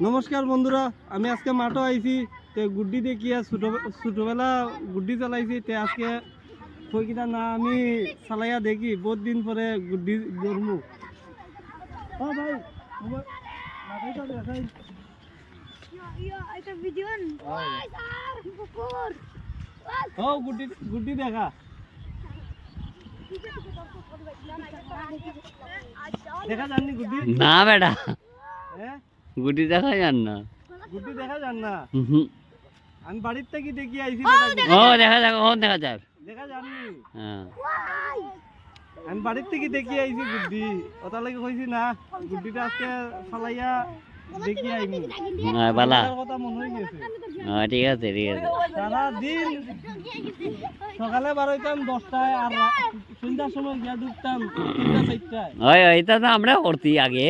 নমস্কার বন্ধুরা, আমি আজকে মাঠও আইছি। তো গুড্ডি দেখিয়া ছোটবেলা গুড্ডি চালাইছি। তে আজকে কই কিনা না আমি চালাইয়া দেখি, বহুত দিন পরে গুড্ডি ধরমু। ও ভাই মাথাইটা দেখাই। ও গুড্ডি গুড্ডি দেখা। দেখা যাননি গুড্ডি? না বেটা, হ্যাঁ গুটি দেখা যান না। গুড্ডি দেখা যান না? আমি বাড়ির থেকে দেখি আইছি। ও দেখা যাক, ও দেখা যাক। দেখা যাননি? হ্যাঁ, আমি বাড়ির থেকে দেখি আইছি গুড্ডি। ওটা লাগে কইছি না গুড্ডিটা আজকে চালাইয়া দেখি আইনি। হ্যাঁ বালা। কথা মনে হয়ে গেছে। হ্যাঁ ঠিক আছে ঠিক আছে। সারাদিন সকালে বার হইতাম 10টায়, আর সন্ধ্যার সময় গিয়া ঢুকতাম 3টা-4টায়। ওই ওইটা তো আমরা করতি আগে।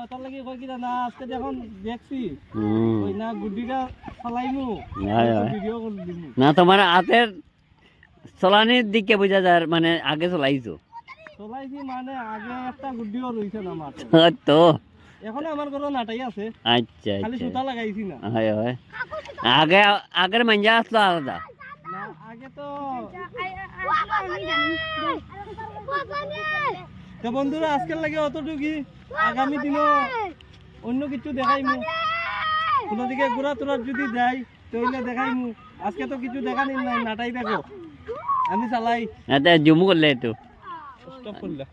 ওটার লাগে কই কিনা না আজকে যখন দেখছি হুম। ওই না গুড্ডিটা চালাইমু, হয়, হয়। ভিডিও করে দিমু। না তোমার হাতের চলানির দিকে বোঝা যায়, মানে আগে চলাইছো। চলাইছি মানে আগে একটা গুড্ডিও রইছে না মাঠে। তো এখন আমার ঘরে নাটাই আছে, আচ্ছা খালি আচ্ছা। সুতা লাগাইছি না। হয় হয়। আগে আগের মাঞ্জা আসলো আলাদা। না আগে তো বন্ধুরা আজকের লাগে অতটুকুই। আগামী দিনও অন্য কিছু দেখাইমু। কোনো দিকে ঘোরা তোরার যদি যাই তাহলে দেখাইমু। আজকে তো কিছু দেখানি নাই, নাটাই দেখো আমি চালাই। জুমু করলে একটু স্টপ করলে।